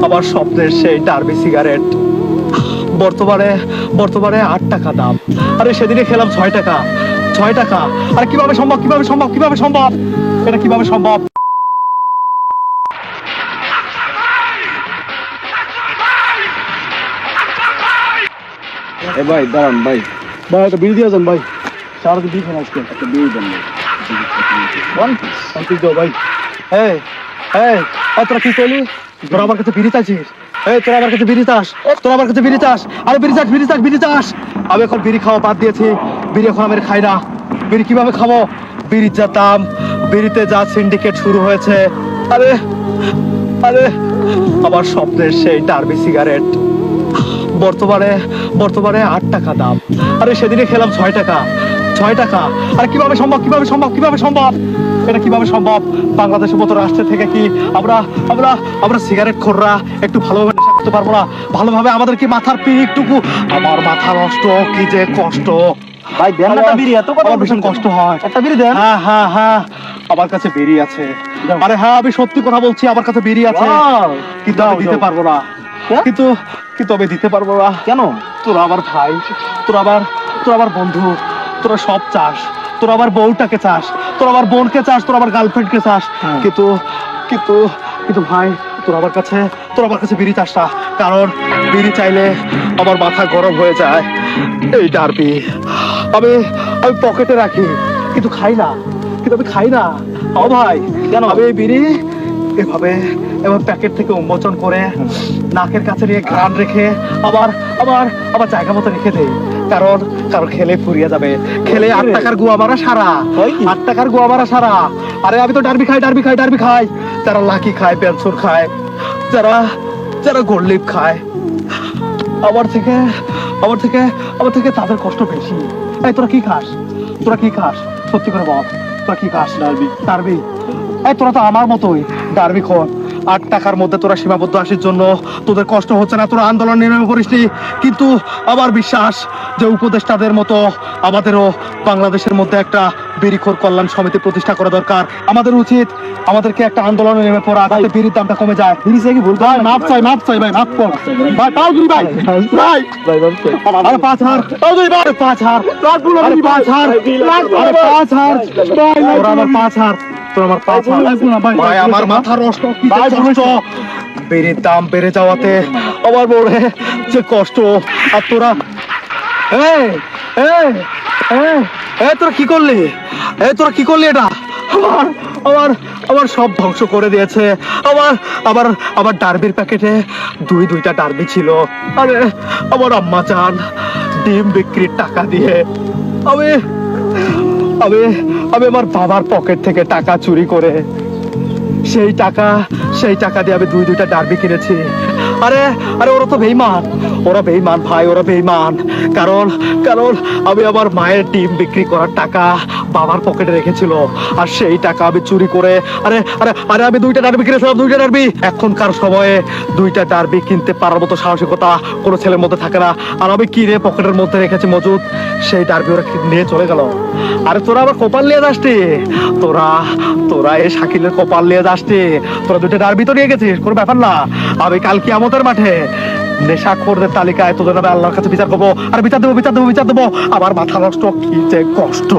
আমার স্বপ্নের সেই ডার্বি সিগারেট বর্তমানে বর্তমানে 8 টাকা দাম। আরে সেদিনে খেলাম 6 টাকা। 6 টাকা আরে কিভাবে সম্ভব, কিভাবে সম্ভব, কিভাবে সম্ভব, এটা কিভাবে সম্ভব? এ ভাই দাঁড়ান ভাই, ভাই একটা বিড়ি দিয়ে যান ভাই, সারাদিন বিড়ি খান আজকে, একটা বিড়ি দেন ভাই। শান্তি দাও ভাই। এই এই তোরা কি করলি? তোরা আমার কাছে বিড়ি চাইছিস? তোরা আমার কাছে বিড়ি চাস? তোরা আমার কাছে বিড়ি চাস? আরে বিড়ি চাস, বিড়ি চাস, বিড়ি চাস? আমি এখন বিড়ি খাওয়া বাদ দিয়েছি। বিড়ি এখন আমি খাই না। বিড়ি কিভাবে খাবো? বিড়ির যা দাম, বিড়িতে যা সিন্ডিকেট শুরু হয়েছে। আরে আরে আমার স্বপ্নের সেই ডার্বি সিগারেট বর্তমানে বর্তমানে 8 টাকা দাম। আরে সেদিনে খেলাম 6 টাকা। 6 টাকা আরে কিভাবে সম্ভব, কিভাবে সম্ভব, কিভাবে সম্ভব, এটা কিভাবে সম্ভব? বাংলাদেশের মতো রাষ্ট্র থেকে কি আমরা আমরা আমরা সিগারেট খোররা একটু ভালোভাবে নেশা করতে পারবো না? ভালোভাবে আমাদের কি মাথার পিকটুকু, আমার মাথা নষ্ট, কি যে কষ্ট ভাই দেন না একটা বিড়ি, এত কথা আমার ভীষণ কষ্ট হয়। একটা বিড়ি দেন। হ্যাঁ হ্যাঁ হ্যাঁ, আমার কাছে বেরি আছে। আরে হ্যাঁ, আমি সত্যি কথা বলছি, আমার কাছে বেরি আছে, Wow! কিন্তু আমি দিতে পারবো না। কেন? কিন্তু কিন্তু আমি দিতে পারবো না। কেন? তোরা আমার ভাই, তোরা আমার বন্ধু, তোরা সব চাস, তোরা আমার বউটাকে চাস, তোরা আমার বোনকে চাস, তোরা আমার গার্লফ্রেন্ডকে চাস, হ্যাঁ। কিন্তু কিন্তু কিন্তু ভাই তোরা আমার কাছে বিড়ি চাস না, কারণ বিড়ি চাইলে আমার মাথা গরম হয়ে যায়। এই ডার্বি আমি আমি পকেটে রাখি, কিন্তু খাই না, কিন্তু আমি খাই না। ও ভাই কেন? আমি এই বিড়ি এভাবে এবার প্যাকেট থেকে উন্মোচন করে নাকের কাছে নিয়ে ঘ্রাণ রেখে আবার আবার আবার জায়গা মতো রেখে দেই, কারণ কারণ খেলে ফুরিয়ে যাবে। খেলে 8 টাকার গুয়া মারা সারা, হয় কি? 8 টাকার গুয়া মারা সারা। আরে আমি তো ডার্বি খাই, ডার্বি খাই, ডার্বি খাই। যারা লাকি খায়, পেনসুর খায়, যারা যারা গোল্ডলিপ খায়, আমার থেকে আমার থেকে আমার থেকে তাদের কষ্ট বেশি। এই তোরা কি খাস? তোরা কি খাস? সত্যি করে বল, তোরা কি খাস? ডার্বি। ডার্বি? এই তোরা তো আমার মতোই ডার্বি খোর। 8 টাকার মধ্যে তোরা সীমাবদ্ধ আসির জন্য তোদের কষ্ট হচ্ছে না, তোরা আন্দোলনে নেমে পড়িসনি। কিন্তু আমার বিশ্বাস যে উপদেষ্টাদের মতো আমাদেরও বাংলাদেশের মধ্যে একটা বিড়িখোর কল্যাণ সমিতি প্রতিষ্ঠা করা দরকার। আমাদের উচিত আমাদেরকে একটা আন্দোলনে নেমে পড়া, যাতে বিড়ির দামটা কমে যায়। বিড়ি চাই কি ভুল ভাই মাপ চাই, মাপ চাই ভাই, মাপ কর ভাই, পাও দিবি ভাই, ভাই ভাই আরে 5,000, আরে 5,000, আরে 5,000, আরে 5,000, তোরা আমার 5,000, তোরা আমার 5,000, ভাই আমার মাথা নষ্ট, কি যে কষ্ট। বিড়ির দাম বেড়ে যাওয়াতে আমার বড়ে যে কষ্ট। আর তোরা এই এই এই এই তোরা কি করলি? তোরা কি করলি? এটা আমার আমার আমার সব ধ্বংস করে দিয়েছে। আমার আমার আমার ডার্বির প্যাকেটে দুইটা ডার্বি ছিল। আরে আমার আম্মা চান ডিম বিক্রির টাকা দিয়ে আমি আমি আমি আমার বাবার পকেট থেকে টাকা চুরি করে সেই টাকা দিয়ে আমি দুইটা ডার্বি কিনেছি। আরে আরে ওরা তো বেঈমান, ওরা বেঈমান ভাই, ওরা বেঈমান। কারণ কারণ আমি আমার মায়ের ডিম বিক্রি করার টাকা বাবার পকেটে রেখেছিল, আর সেই টাকা আমি চুরি করে আরে আরে আরে আমি দুইটা ডার্বি কিনেছিলাম, দুইটা ডার্বি। এখনকার সময়ে দুইটা ডার্বি কিনতে পারার মতো সাহসিকতা কোনো ছেলের মধ্যে থাকে না। আর আমি কিনে পকেটের মধ্যে রেখেছি মজুদ, সেই ডার্বি ওরা নিয়ে চলে গেল। আরে তোরা আবার কপাল নিয়ে যাসটি, তোরা তোরা এই শাকিলের কপাল নিয়ে যাসটি। তোরা দুইটা ডার্বি তো নিয়ে গেছিস, কোনো ব্যাপার না। আমি কাল কিয়ামতের মাঠে নেশাখোরদের তালিকায় তোদের নামে আল্লাহর কাছে বিচার করবো, আর বিচার দেবো। আমার মাথা নষ্ট, কি যে কষ্ট।